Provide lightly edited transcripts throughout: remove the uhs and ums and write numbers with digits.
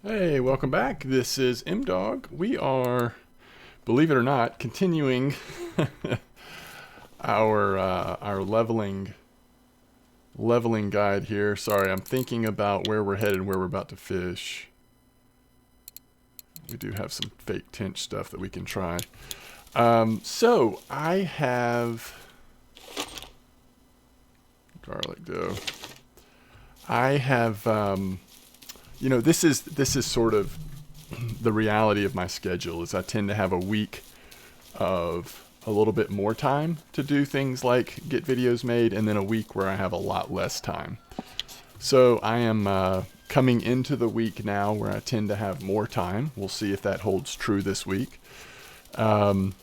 Hey, welcome back. This is MDawg. We are, believe it or not, continuing our leveling guide here. Sorry, I'm thinking about where we're headed, where we're about to fish. We do have some fake Tench stuff that we can try. So I have garlic dough. I have this is sort of the reality of my schedule is I tend to have a week of a little bit more time to do things like get videos made, and then a week where I have a lot less time. So I am coming into the week now where I tend to have more time. We'll see if that holds true this week. And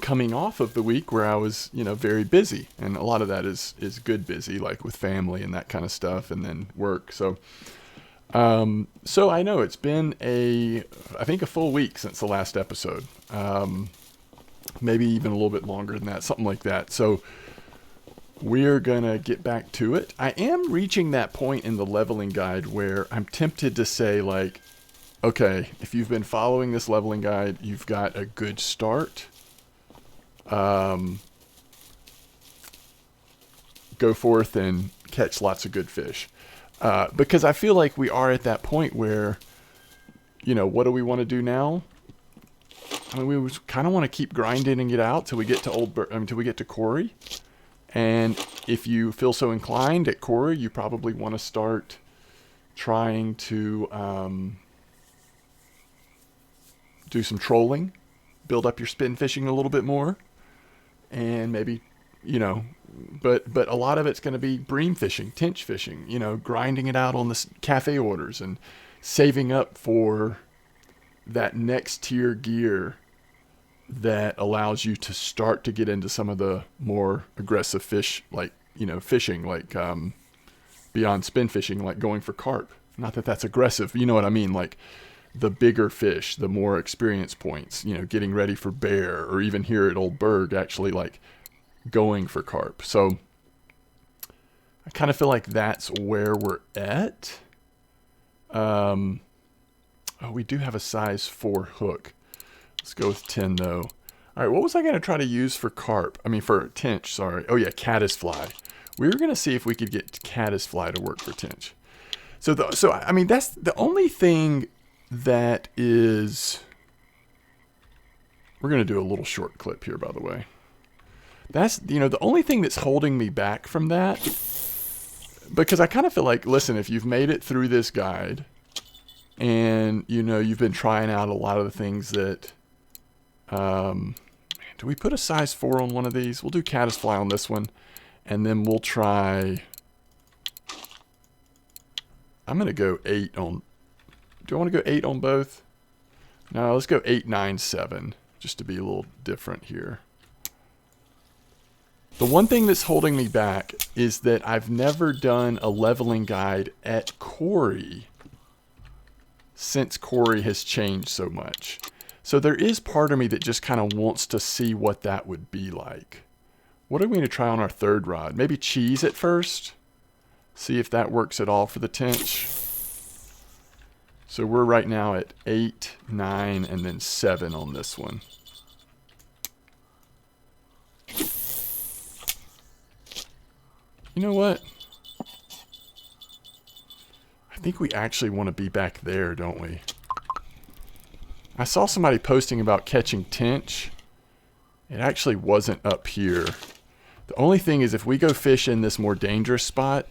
coming off of the week where I was, very busy, and a lot of that is good busy, like with family and that kind of stuff, and then work. So I know it's been I think a full week since the last episode. Maybe even a little bit longer than that, something like that. So we're going to get back to it. I am reaching that point in the leveling guide where I'm tempted to say, like, okay, if you've been following this leveling guide, you've got a good start. Go forth and catch lots of good fish. Because I feel like we are at that point where, what do we want to do now? I mean, we kind of want to keep grinding it out till we get to till we get to Quarry. And if you feel so inclined at Quarry, you probably want to start trying to do some trolling, build up your spin fishing a little bit more, and maybe, but a lot of it's going to be bream fishing, tench fishing, grinding it out on the cafe orders and saving up for that next tier gear that allows you to start to get into some of the more aggressive fish, like, fishing, like beyond spin fishing, like going for carp. Not that that's aggressive, you know what I mean? Like the bigger fish, the more experience points, getting ready for bear, or even here at Old Berg, actually like going for carp. So I kind of feel like that's where we're at. We do have a size 4 hook. Let's go with 10 though. All right, what was I going to try to use for carp? For tench, sorry. Oh yeah, caddisfly. We were going to see if we could get caddisfly to work for tench. So that's the only thing that is... We're going to do a little short clip here, by the way. That's, the only thing that's holding me back from that, because I kind of feel like, listen, if you've made it through this guide and, you've been trying out a lot of the things that, do we put a size 4 on one of these? We'll do caddisfly on this one, and then we'll try, I'm going to go 8 on, do I want to go 8 on both? No, let's go 8, 9, 7, just to be a little different here. The one thing that's holding me back is that I've never done a leveling guide at Quarry since Quarry has changed so much. So there is part of me that just kind of wants to see what that would be like. What are we going to try on our third rod? Maybe cheese at first? See if that works at all for the tench. So we're right now at 8, 9, and then 7 on this one. You know what? I think we actually want to be back there, don't we? I saw somebody posting about catching tench. It actually wasn't up here. The only thing is, if we go fish in this more dangerous spot,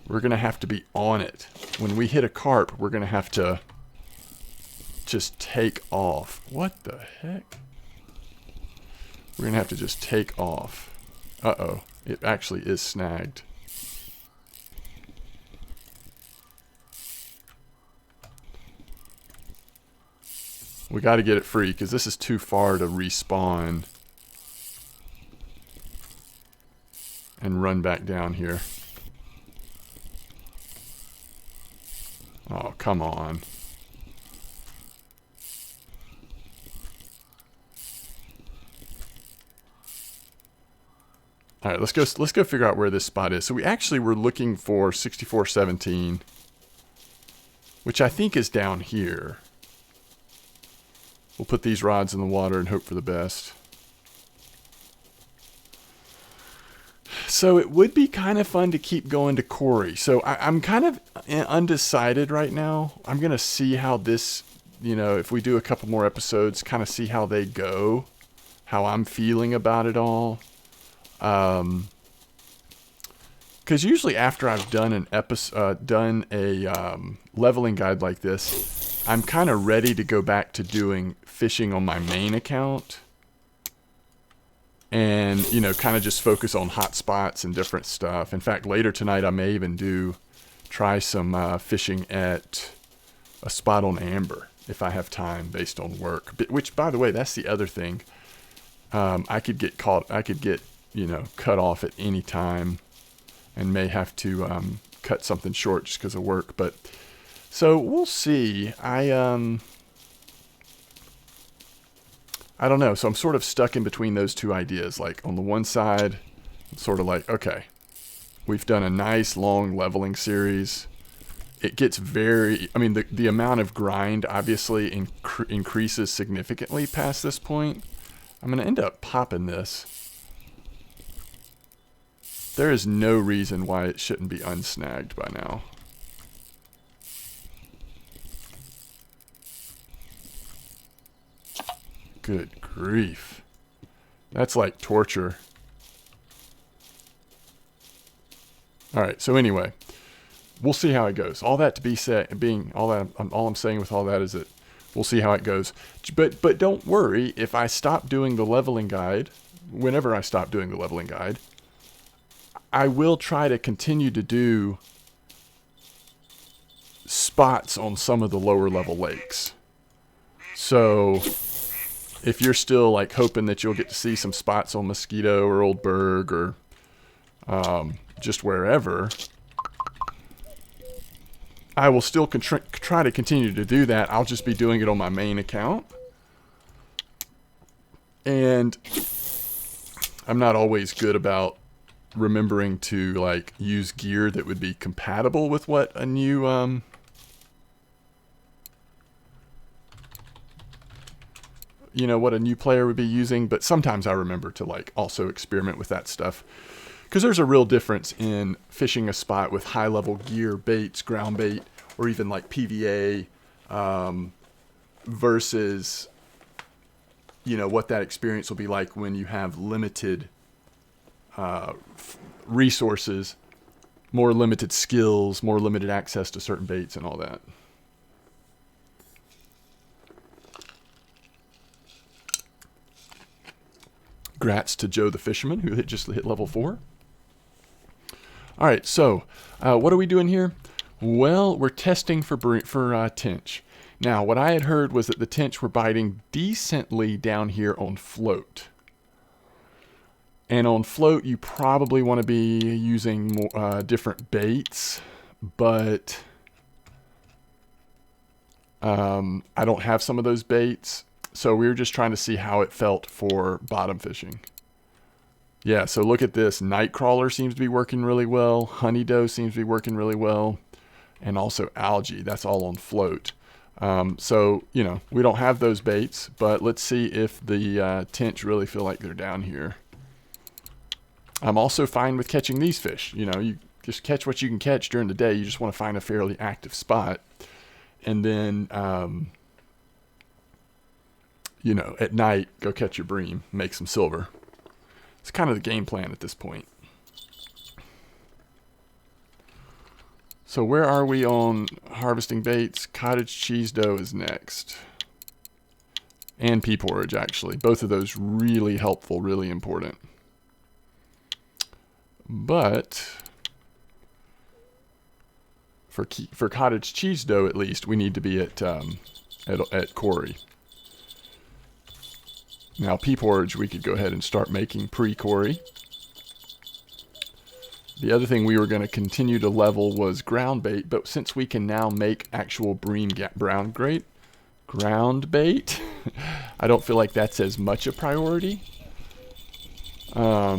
we're going to have to be on it. When we hit a carp, we're going to have to just take off. What the heck? We're going to have to just take off. Uh-oh. It actually is snagged. We got to get it free because this is too far to respawn and run back down here. Oh, come on. All right, let's go figure out where this spot is. So we actually were looking for 6417. which I think is down here. We'll put these rods in the water and hope for the best. So it would be kind of fun to keep going to Corey. So I'm kind of undecided right now. I'm going to see how this, you know, if we do a couple more episodes, kind of see how they go, how I'm feeling about it all. Because usually after I've done an episode, leveling guide like this, I'm kind of ready to go back to doing fishing on my main account. And, you know, kind of just focus on hot spots and different stuff. In fact, later tonight I may even try some fishing at a spot on Amber if I have time based on work. Which, by the way, that's the other thing. I could get you know, cut off at any time and may have to cut something short just because of work. But so we'll see. I don't know. So I'm sort of stuck in between those two ideas. Like on the one side, I'm sort of like, okay, we've done a nice long leveling series. It gets I mean, the amount of grind obviously increases significantly past this point. I'm going to end up popping this. There is no reason why it shouldn't be unsnagged by now. Good grief. That's like torture. Alright, so anyway, we'll see how it goes. All that to be said, all I'm saying with all that is that we'll see how it goes. But don't worry, if I stop doing the leveling guide, whenever I stop doing the leveling guide, I will try to continue to do spots on some of the lower level lakes. So if you're still like hoping that you'll get to see some spots on Mosquito or Old Berg or just wherever, I will still try to continue to do that. I'll just be doing it on my main account. And I'm not always good about remembering to like use gear that would be compatible with what a new you know, what a new player would be using, but sometimes I remember to like also experiment with that stuff, because there's a real difference in fishing a spot with high level gear, baits, ground bait, or even like PVA versus, you know, what that experience will be like when you have limited resources, more limited skills, more limited access to certain baits and all that. Grats to Joe the Fisherman, who just hit level 4. All right, so what are we doing here? Well, we're testing for tench. Now, what I had heard was that the tench were biting decently down here on float. And on float, you probably want to be using more, different baits, but I don't have some of those baits. So we were just trying to see how it felt for bottom fishing. Yeah, so look at this. Nightcrawler seems to be working really well. Honeydoe seems to be working really well. And also algae. That's all on float. So, you know, we don't have those baits, but let's see if the tench really feel like they're down here. I'm also fine with catching these fish. You know, you just catch what you can catch during the day. You just want to find a fairly active spot. And then, you know, at night, go catch your bream, make some silver. It's kind of the game plan at this point. So where are we on harvesting baits? Cottage cheese dough is next. And pea porridge, actually. Both of those really helpful, really important. But for cottage cheese dough, at least, we need to be at Corey. Now, pea porridge, we could go ahead and start making pre-Corey. The other thing we were going to continue to level was ground bait, but since we can now make actual bream ground bait, I don't feel like that's as much a priority for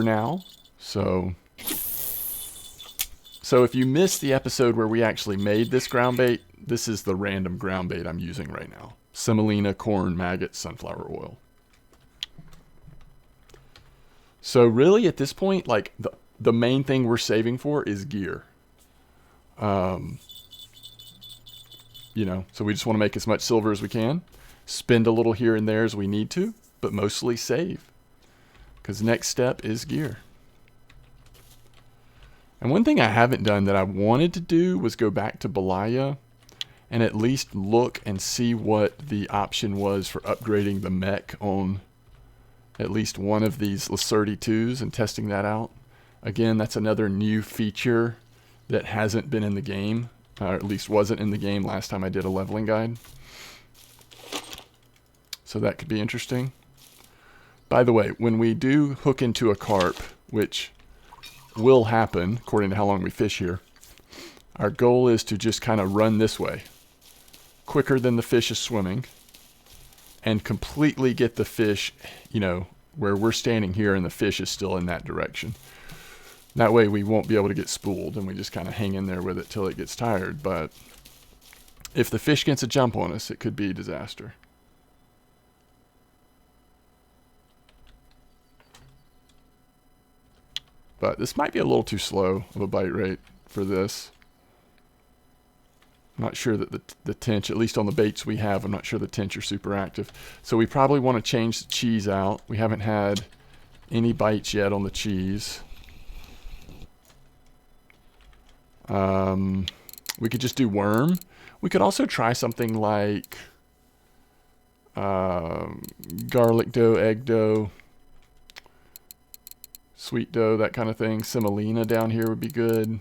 now. So So if you missed the episode where we actually made this ground bait, this is the random ground bait I'm using right now. Semolina, corn, maggot, sunflower oil. So really at this point, like the main thing we're saving for is gear. You know, so we just want to make as much silver as we can. Spend a little here and there as we need to, but mostly save. Because next step is gear. And one thing I haven't done that I wanted to do was go back to Belaya and at least look and see what the option was for upgrading the mech on at least one of these Lacerti-2s and testing that out. Again, that's another new feature that hasn't been in the game, or at least wasn't in the game last time I did a leveling guide. So that could be interesting. By the way, when we do hook into a carp, which will happen according to how long we fish here, our goal is to just kind of run this way, quicker than the fish is swimming, and completely get the fish, you know, where we're standing here and the fish is still in that direction. That way we won't be able to get spooled and we just kind of hang in there with it till it gets tired. But if the fish gets a jump on us, it could be a disaster. But this might be a little too slow of a bite rate for this. I'm not sure that the tench, at least on the baits we have, I'm not sure the tench are super active. So we probably want to change the cheese out. We haven't had any bites yet on the cheese. We could just do worm. We could also try something like garlic dough, egg dough, sweet dough, that kind of thing. Semolina down here would be good.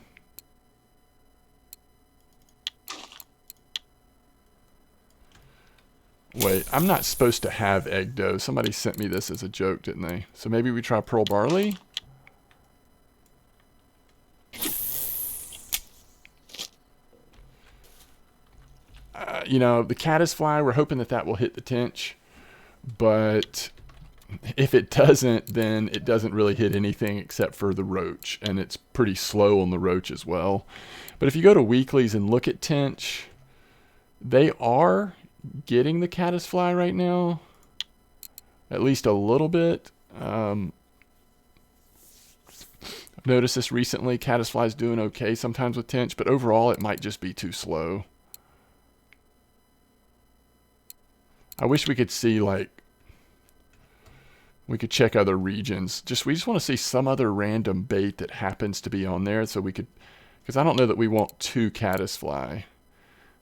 Wait, I'm not supposed to have egg dough. Somebody sent me this as a joke, didn't they? So maybe we try pearl barley? You know, the caddisfly, we're hoping that that will hit the tench. But if it doesn't, then it doesn't really hit anything except for the roach. And it's pretty slow on the roach as well. But if you go to weeklies and look at tench, they are getting the caddisfly right now, at least a little bit. I've noticed this recently. Caddisfly's doing okay sometimes with tench, but overall it might just be too slow. I wish we could see, like, we could check other regions. We just want to see some other random bait that happens to be on there, so we could, because I don't know that we want 2 caddisfly.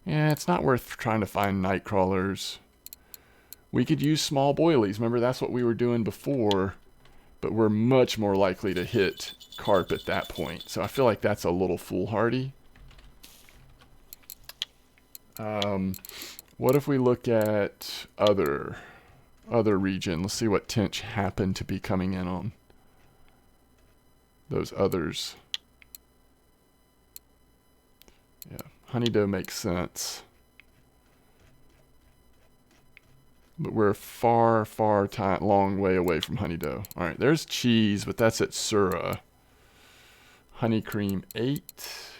Yeah, it's not worth trying to find night crawlers. We could use small boilies. Remember, that's what we were doing before, but we're much more likely to hit carp at that point. So I feel like that's a little foolhardy. What if we look at other region? Let's see what tench happened to be coming in on. Those others. Yeah. Honeydew makes sense. But we're a long way away from honeydew. Alright, there's cheese, but that's at Sura. Honey cream 8.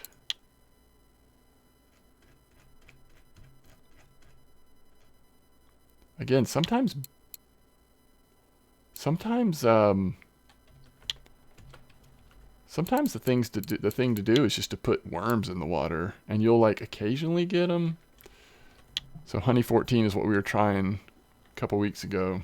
Again, sometimes the thing to do is just to put worms in the water, and you'll like occasionally get them. So honey 14 is what we were trying a couple weeks ago.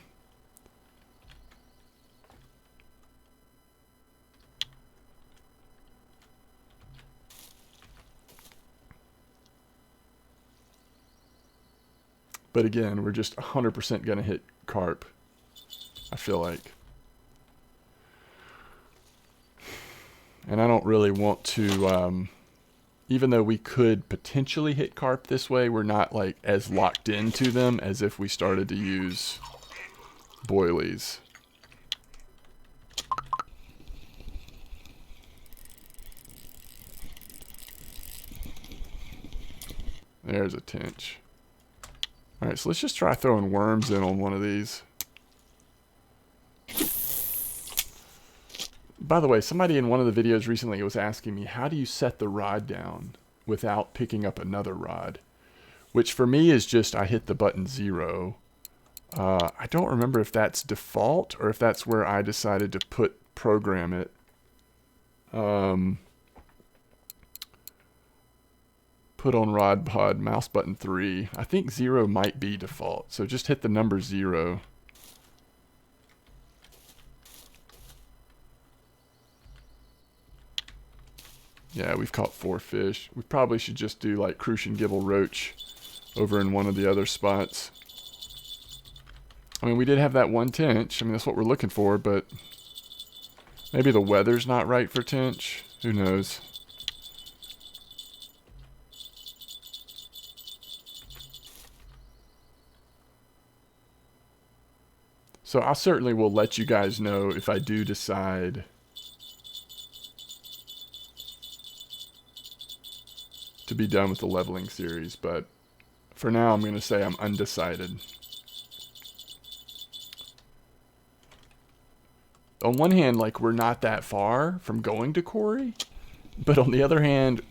But again, we're just 100% going to hit carp, I feel like. And I don't really want to, even though we could potentially hit carp this way, we're not like as locked into them as if we started to use boilies. There's a tench. Alright, so let's just try throwing worms in on one of these. by the way, somebody in one of the videos recently was asking me, how do you set the rod down without picking up another rod? Which for me is just, I hit the button 0. I don't remember if that's default or if that's where I decided to program it. Put on rod pod, mouse button 3. I think 0 might be default. So just hit the number 0. Yeah, we've caught 4 fish. We probably should just do like crucian gibel roach over in one of the other spots. I mean, we did have that one tench. I mean, that's what we're looking for, but maybe the weather's not right for tench. Who knows? So I certainly will let you guys know if I do decide to be done with the leveling series, but for now I'm going to say I'm undecided. On one hand, like, we're not that far from going to quarry, but on the other hand,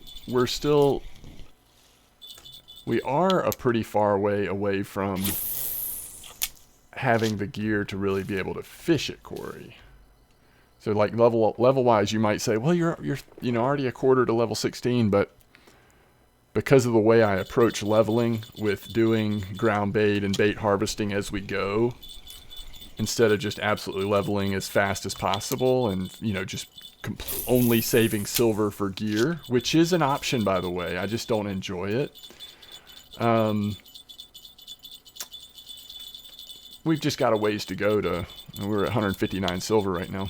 we are a pretty far way away from having the gear to really be able to fish at quarry. So like level wise, you might say, well, you're already a quarter to level 16, but because of the way I approach leveling with doing ground bait and bait harvesting as we go, instead of just absolutely leveling as fast as possible and, just only saving silver for gear, which is an option, by the way. I just don't enjoy it. We've just got a ways to go we're at 159 silver right now.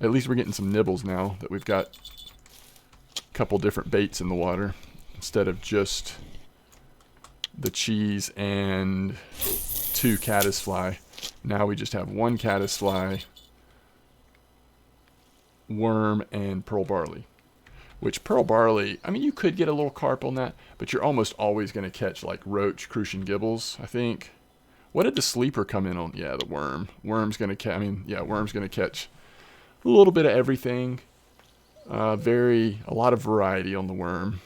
At least we're getting some nibbles now that we've got a couple different baits in the water instead of just the cheese and 2 caddisfly. Now we just have 1 caddisfly, worm, and pearl barley. Which pearl barley, I mean, you could get a little carp on that, but you're almost always going to catch like roach, crucian gibels, I think. What did the sleeper come in on? Yeah, the worm. Worm's going to catch, worm's going to catch a little bit of everything. A lot of variety on the worm.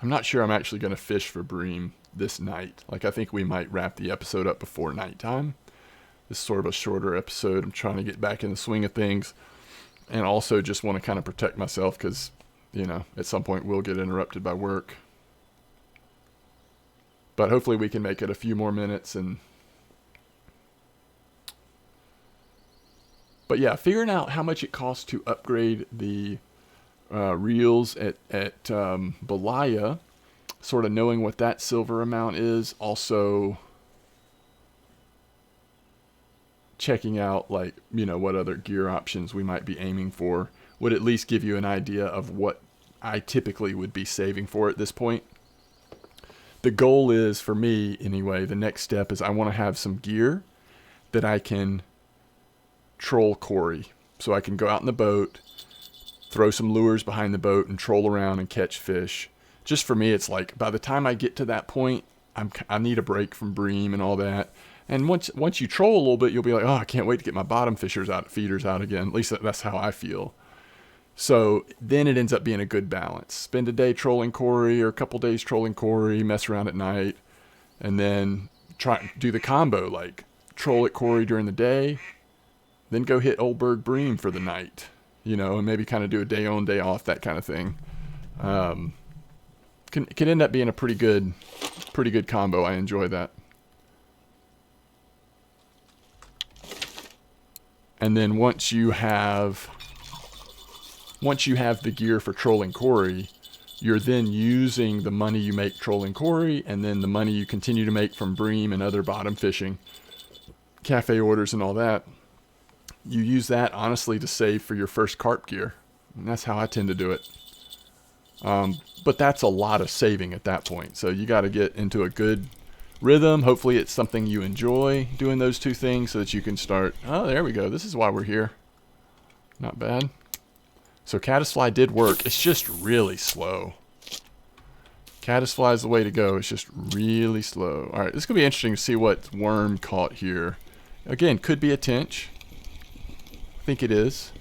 I'm not sure I'm actually going to fish for bream this night. Like, I think we might wrap the episode up before nighttime. This is sort of a shorter episode. I'm trying to get back in the swing of things. And also just want to kind of protect myself because, at some point we'll get interrupted by work. But hopefully we can make it a few more minutes. But yeah, figuring out how much it costs to upgrade the reels at Belaya, sort of knowing what that silver amount is, also checking out what other gear options we might be aiming for would at least give you an idea of what I typically would be saving for at this point. The goal is, for me anyway, the next step is I want to have some gear that I can troll quarry, so I can go out in the boat, throw some lures behind the boat and troll around and catch fish. Just for me, it's like by the time I get to that point, I need a break from bream and all that. And once you troll a little bit, you'll be like, oh, I can't wait to get my bottom feeders out again. At least that's how I feel. So then it ends up being a good balance. Spend a day trolling quarry or a couple days trolling quarry, mess around at night, and then do the combo, like troll at quarry during the day, then go hit Old Bird bream for the night. And maybe kind of do a day on, day off, that kind of thing. Can end up being a pretty good combo. I enjoy that. And then once you have the gear for trolling quarry, you're then using the money you make trolling quarry, and then the money you continue to make from bream and other bottom fishing, cafe orders and all that. You use that, honestly, to save for your first carp gear. And that's how I tend to do it. But that's a lot of saving at that point. So you got to get into a good rhythm. Hopefully it's something you enjoy doing those two things so that you can start. Oh, there we go. This is why we're here. Not bad. So caddisfly did work. It's just really slow. Caddisfly is the way to go. It's just really slow. All right, this is going to be interesting to see what worm caught here. Again, could be a tench. I think it is.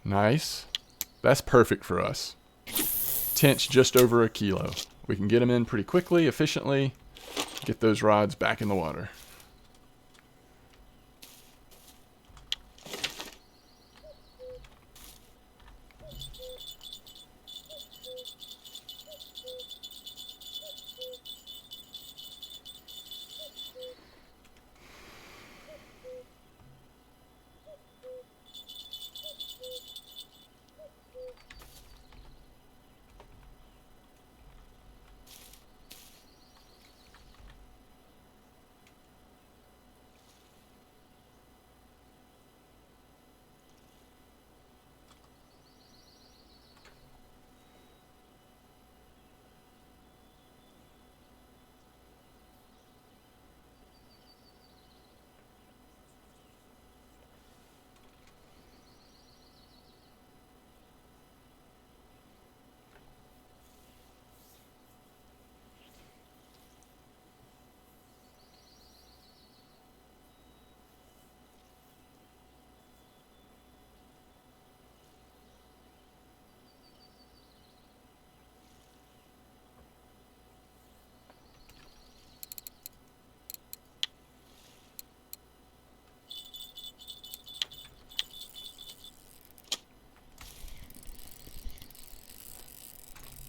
Nice. That's perfect for us. Tench just over a kilo. We can get them in pretty quickly, efficiently. Get those rods back in the water.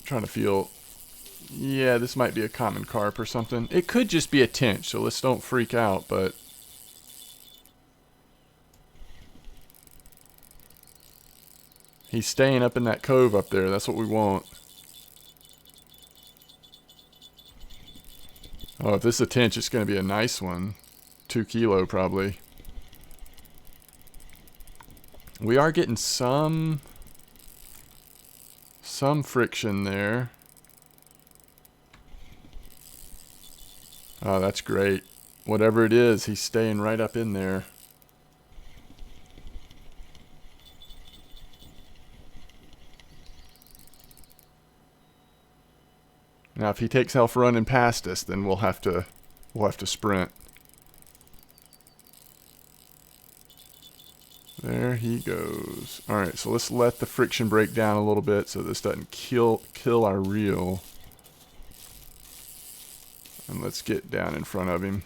Trying to feel. Yeah, this might be a common carp or something. It could just be a tench, so let's don't freak out, but he's staying up in that cove up there. That's what we want. Oh, if this is a tench, it's going to be a nice one. 2 kilo probably. We are getting some friction there. Oh, that's great. Whatever it is, he's staying right up in there. Now, if he takes off running past us, then we'll have to sprint. There he goes. All right, so let's let the friction break down a little bit so this doesn't kill our reel. And let's get down in front of him.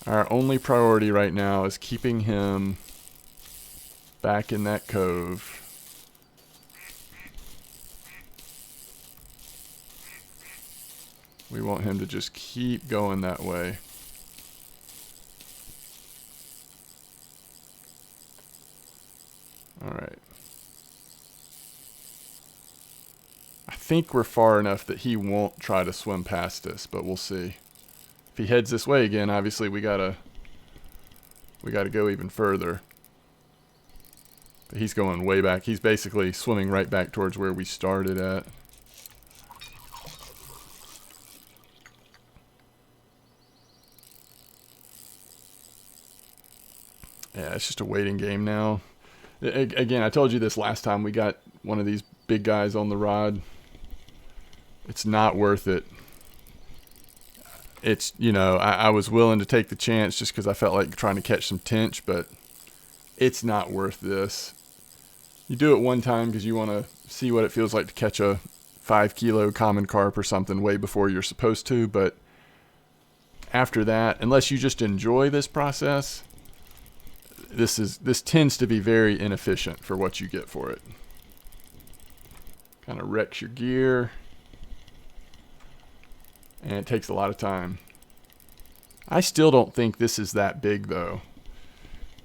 Our only priority right now is keeping him back in that cove. We want him to just keep going that way. All right. I think we're far enough that he won't try to swim past us, but we'll see. If he heads this way again, obviously we gotta go even further. But he's going way back. He's basically swimming right back towards where we started at. Yeah, it's just a waiting game now. Again, I told you this last time. We got one of these big guys on the rod. It's not worth it. It's, you know, I was willing to take the chance just because I felt like trying to catch some tench, but it's not worth this. You do it one time because you want to see what it feels like to catch a 5 kilo common carp or something way before you're supposed to, but after that, unless you just enjoy this process, this tends to be very inefficient for what you get for it. Kind of wrecks your gear, and it takes a lot of time. I still don't think this is that big though.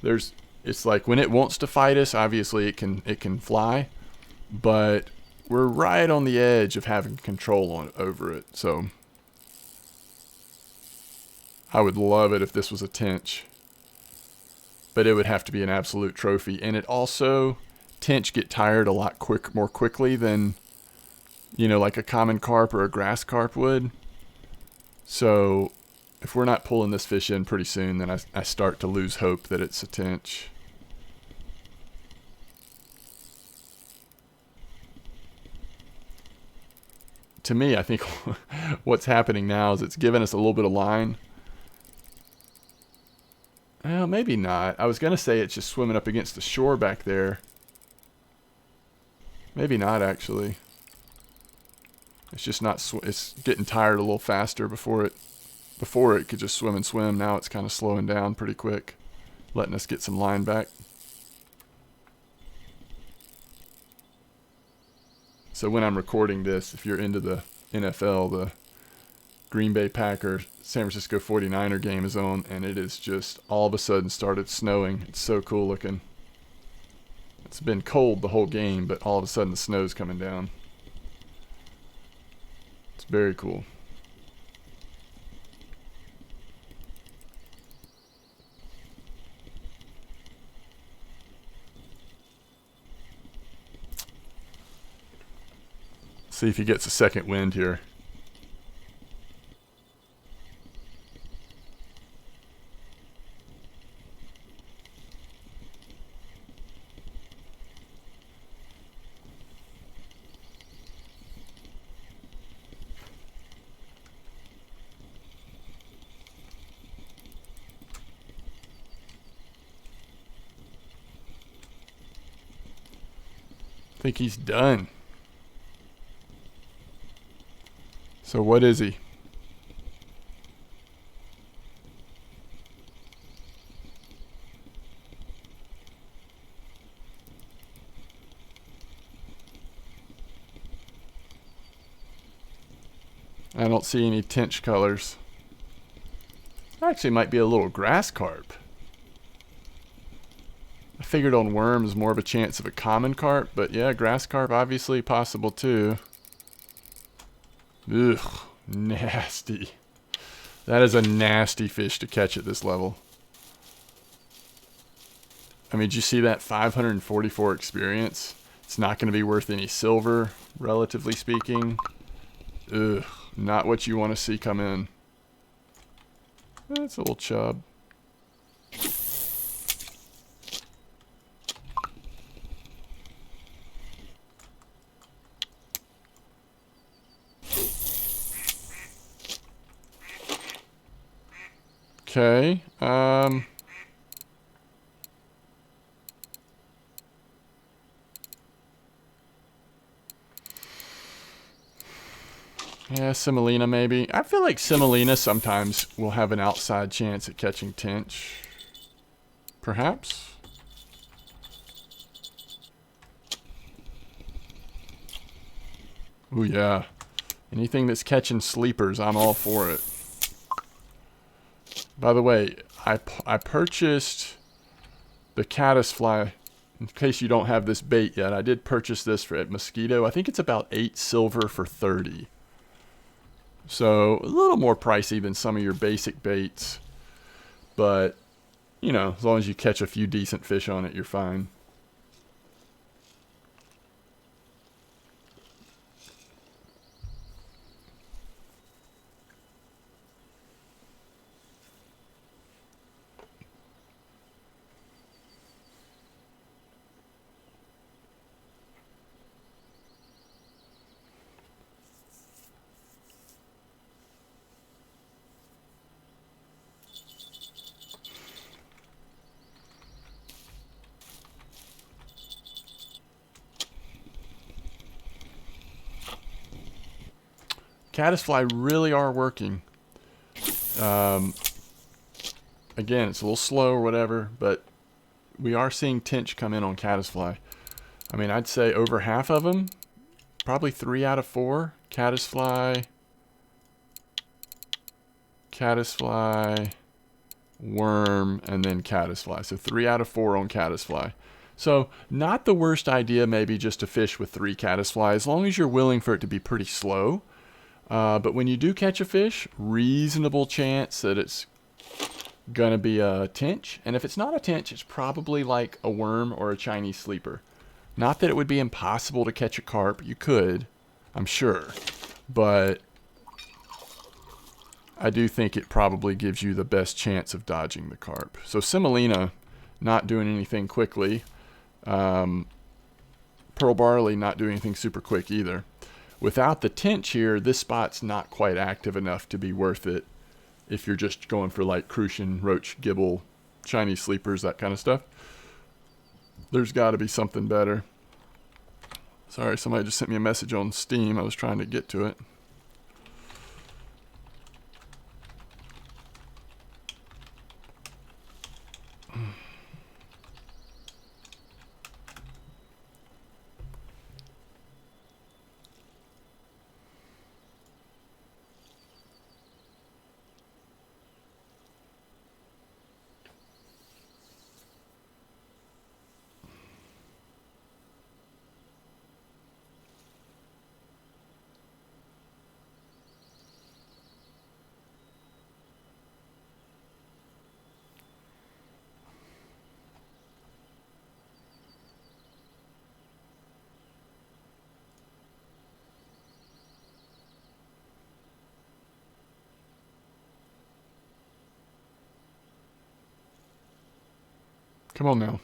It's like when it wants to fight us, obviously it can fly, but we're right on the edge of having control over it. So I would love it if this was a tench. But it would have to be an absolute trophy. And it also tench get tired a lot more quickly than, you know, like a common carp or a grass carp would. So if we're not pulling this fish in pretty soon, then I start to lose hope that it's a tench. To me, I think what's happening now is it's giving us a little bit of line. Well, maybe not. I was going to say it's just swimming up against the shore back there. Maybe not, actually. It's just not. It's getting tired a little faster before it could just swim and swim. Now it's kind of slowing down pretty quick, letting us get some line back. So when I'm recording this, if you're into the NFL, the Green Bay Packers San Francisco 49er game is on, and it is just all of a sudden started snowing. It's so cool looking. It's been cold the whole game, but all of a sudden the snow's coming down. It's very cool. See if he gets a second wind here. I think he's done. So what is he? I don't see any tench colors. Actually might be a little grass carp. I figured on worms more of a chance of a common carp, but yeah, grass carp obviously possible too. Ugh, nasty. That is a nasty fish to catch at this level. I mean, did you see that 544 experience? It's not going to be worth any silver, relatively speaking. Ugh, not what you want to see come in. That's a little chub. Okay, yeah, semolina maybe. I feel like semolina sometimes will have an outside chance at catching tench. Perhaps? Ooh, yeah. Anything that's catching sleepers, I'm all for it. By the way, I purchased the caddisfly. In case you don't have this bait yet, I did purchase this at Mosquito. I think it's about 8 silver for 30. So a little more pricey than some of your basic baits. But, you know, as long as you catch a few decent fish on it, you're fine. Caddisfly really are working. Again, it's a little slow or whatever, but we are seeing tench come in on caddisfly. I mean, I'd say over half of them, probably 3 out of 4, caddisfly, worm, and then caddisfly. So 3 out of 4 on caddisfly. So not the worst idea maybe just to fish with 3 caddisfly, as long as you're willing for it to be pretty slow. But when you do catch a fish, reasonable chance that it's going to be a tench. And if it's not a tench, it's probably like a worm or a Chinese sleeper. Not that it would be impossible to catch a carp. You could, I'm sure. But I do think it probably gives you the best chance of dodging the carp. So semolina, not doing anything quickly. Pearl barley, not doing anything super quick either. Without the tench here, this spot's not quite active enough to be worth it if you're just going for like crucian, roach, gibble, Chinese sleepers, that kind of stuff. There's got to be something better. Sorry, somebody just sent me a message on Steam. I was trying to get to it. Come on now.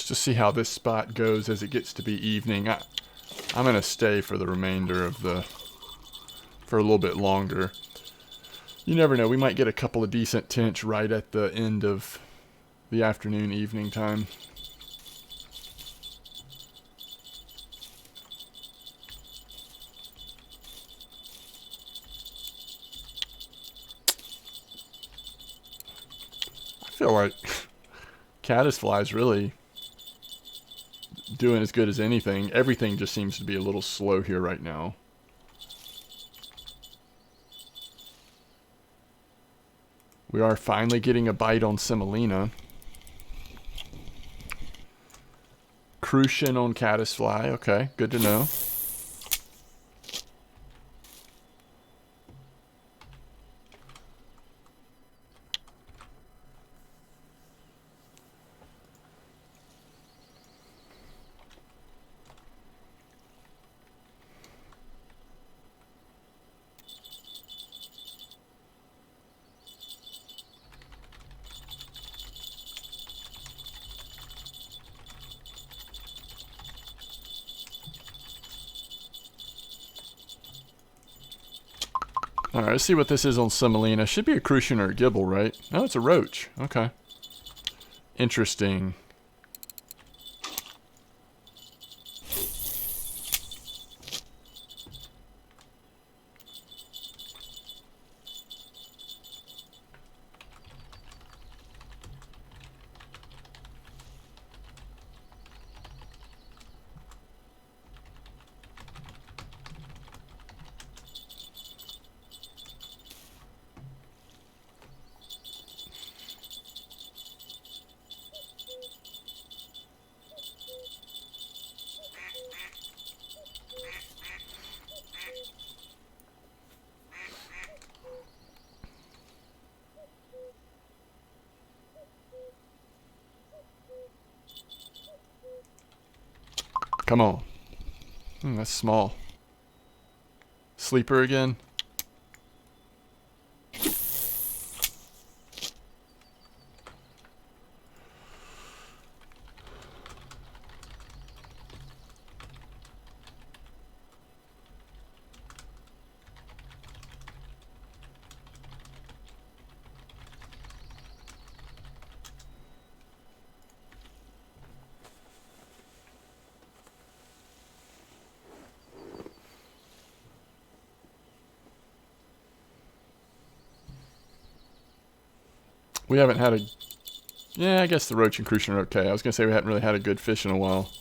To see how this spot goes as it gets to be evening. I'm going to stay for the remainder of for a little bit longer. You never know, we might get a couple of decent tench right at the end of the afternoon, evening time. I feel like caddisfly's really doing as good as anything. Everything just seems to be a little slow here right now. We are finally getting a bite on semolina. Crucian on caddisfly. Okay, good to know. Alright, let's see what this is on semolina. Should be a crucian or a gibble, right? No, it's a roach. Okay. Interesting. Come on. That's small. Sleeper again. We haven't had a... Yeah, I guess the roach and crucian are okay. I was going to say we haven't really had a good fish in a while.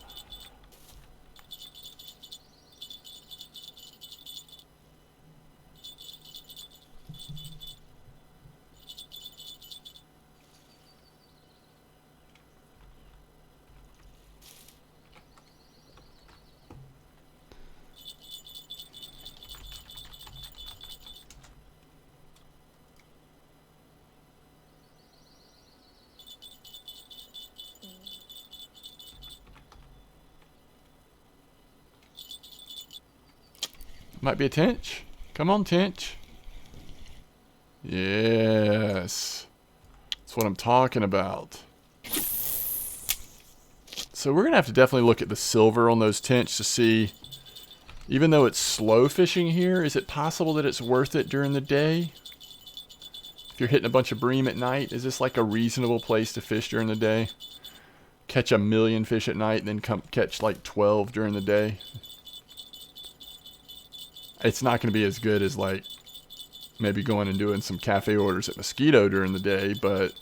Might be a tench. Come on, tench. Yes. That's what I'm talking about. So we're going to have to definitely look at the silver on those tench to see, even though it's slow fishing here, is it possible that it's worth it during the day? If you're hitting a bunch of bream at night, is this like a reasonable place to fish during the day? Catch 1,000,000 fish at night and then come catch like 12 during the day? It's not going to be as good as like maybe going and doing some cafe orders at Mosquito during the day, but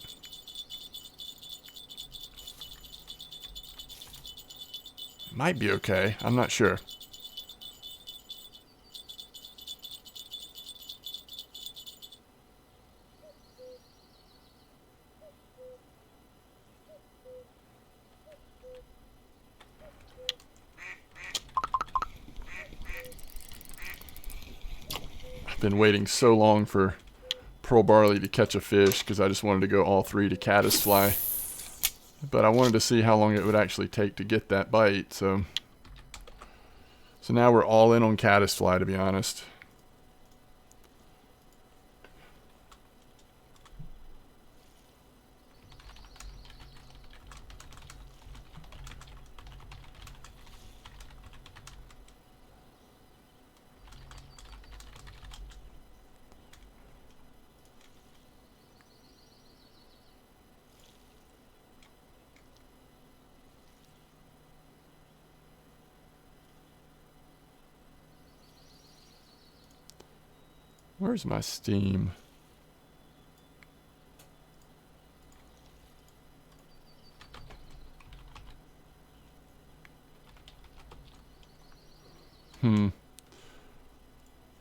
it might be okay. I'm not sure. Been waiting so long for pearl barley to catch a fish because I just wanted to go all 3 to caddisfly, but I wanted to see how long it would actually take to get that bite. So now we're all in on caddisfly, to be honest. Where's my steam?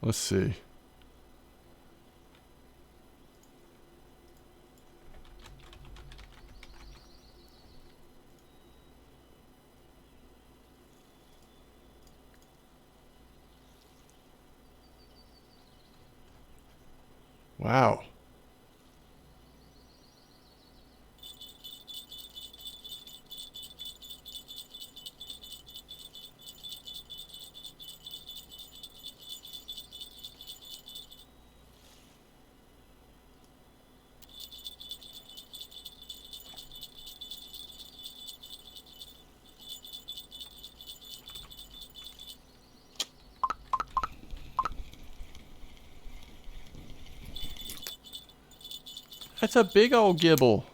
Let's see. Wow. That's a big old gibble.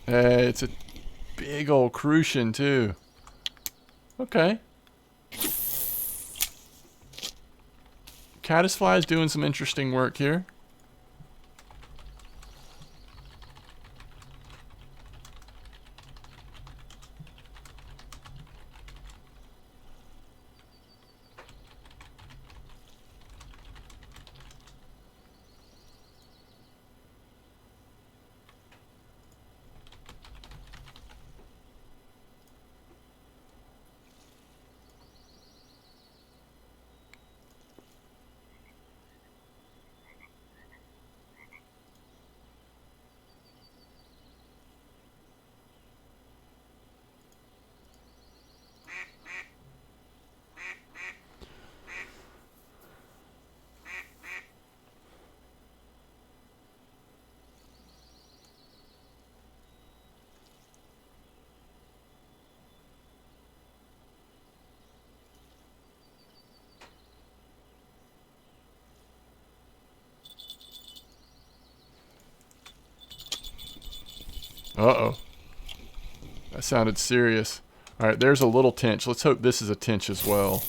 Hey, it's a big old crucian too. Okay. Caddisfly is doing some interesting work here. Uh-oh. That sounded serious. All right, there's a little tench. Let's hope this is a tench as well.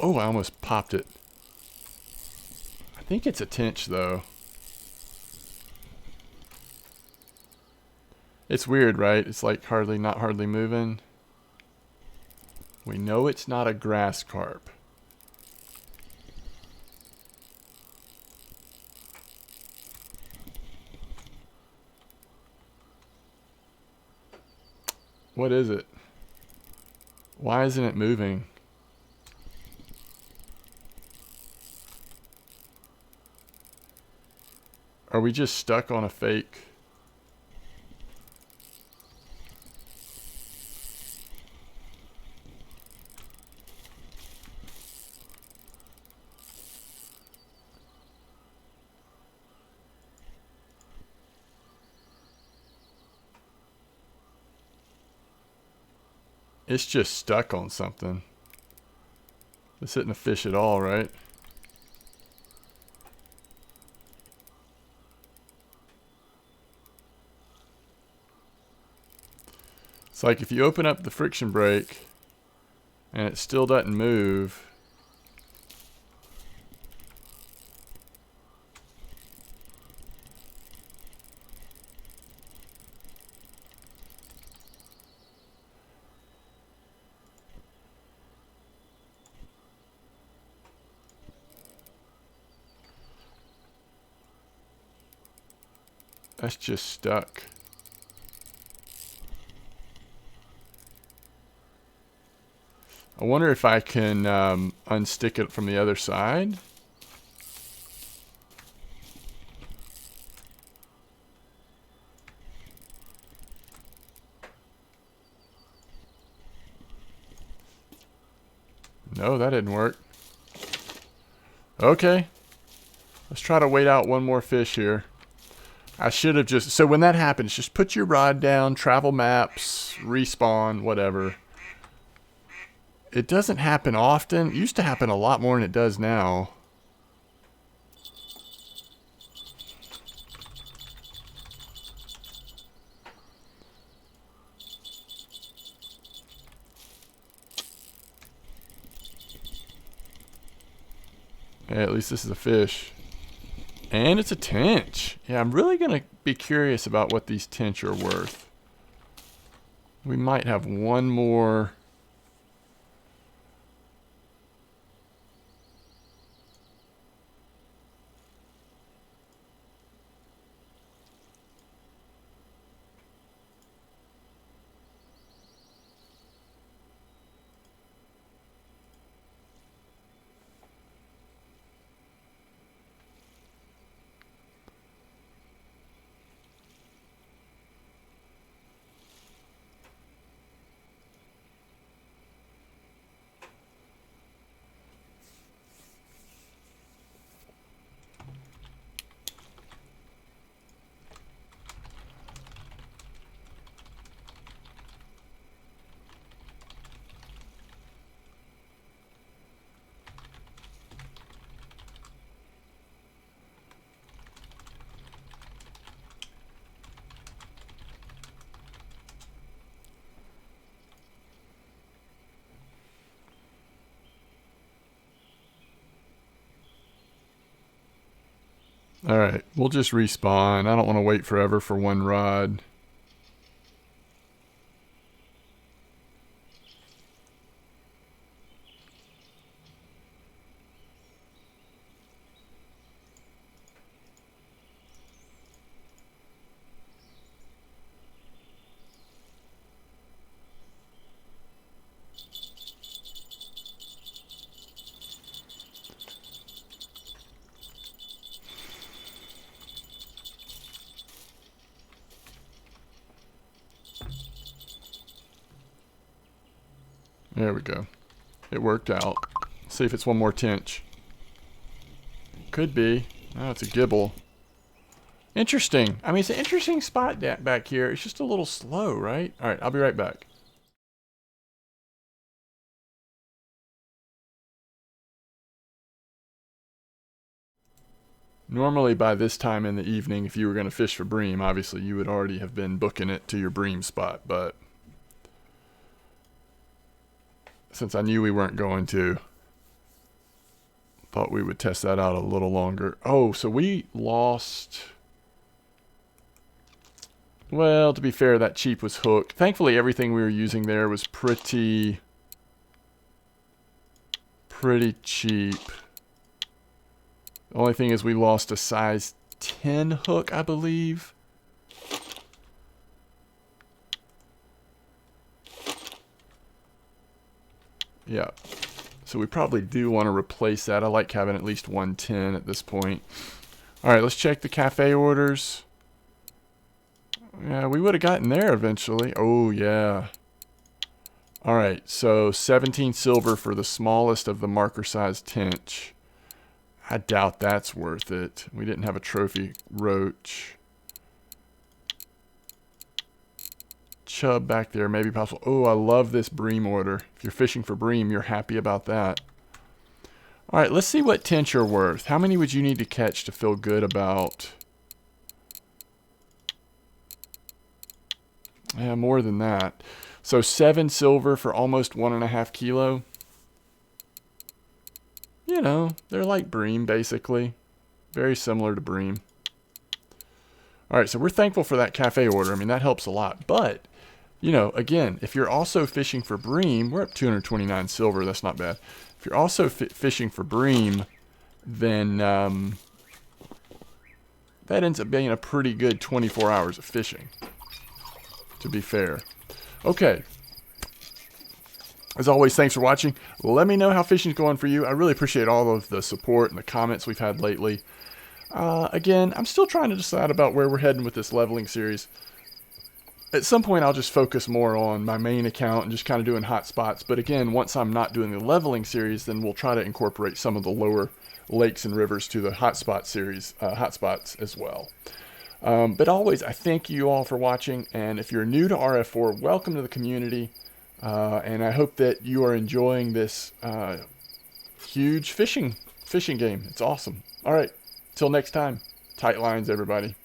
Oh, I almost popped it. I think it's a tench, though. It's weird, right? It's like not hardly moving. We know it's not a grass carp. What is it? Why isn't it moving? Are we just stuck on a fake? It's just stuck on something. This isn't a fish at all, right? It's like if you open up the friction brake and it still doesn't move. That's just stuck. I wonder if I can unstick it from the other side. No, that didn't work. Okay. Let's try to wait out one more fish here. I should have just... So when that happens, just put your rod down, travel maps, respawn, whatever. It doesn't happen often. It used to happen a lot more than it does now. Yeah, at least this is a fish. And it's a tench. Yeah, I'm really going to be curious about what these tench are worth. We might have one more. Alright, we'll just respawn. I don't want to wait forever for one rod. There we go. It worked out. Let's see if it's one more tench. Could be. Oh, it's a gibble. Interesting. I mean, it's an interesting spot back here. It's just a little slow, right? All right, I'll be right back. Normally by this time in the evening, if you were going to fish for bream, obviously you would already have been booking it to your bream spot. But since I knew we weren't going to, thought we would test that out a little longer. Oh, so we lost... Well, to be fair, that cheap was hooked. Thankfully, everything we were using there was pretty cheap. The only thing is we lost a size 10 hook, I believe. Yeah. So we probably do want to replace that. I like having at least 110 at this point. All right, let's check the cafe orders. Yeah, we would have gotten there eventually. Oh, yeah. All right, so 17 silver for the smallest of the marker-sized tench. I doubt that's worth it. We didn't have a trophy roach. Chub back there, maybe possible. Oh, I love this bream order. If you're fishing for bream, you're happy about that. All right, let's see what tench are worth. How many would you need to catch to feel good about... Yeah, more than that. So 7 silver for almost 1.5 kilo. You know, they're like bream, basically. Very similar to bream. All right, so we're thankful for that cafe order. I mean, that helps a lot. But, you know, again, if you're also fishing for bream, we're up 229 silver. That's not bad. If you're also fishing for bream, then that ends up being a pretty good 24 hours of fishing, to be fair. Okay. As always, thanks for watching. Let me know how fishing's going for you. I really appreciate all of the support and the comments we've had lately. Again, I'm still trying to decide about where we're heading with this leveling series. At some point, I'll just focus more on my main account and just kind of doing hot spots. But again, once I'm not doing the leveling series, then we'll try to incorporate some of the lower lakes and rivers to the hotspot series, hotspots as well. But always, I thank you all for watching. And if you're new to RF4, welcome to the community. And I hope that you are enjoying this huge fishing game. It's awesome. All right. Till next time. Tight lines, everybody.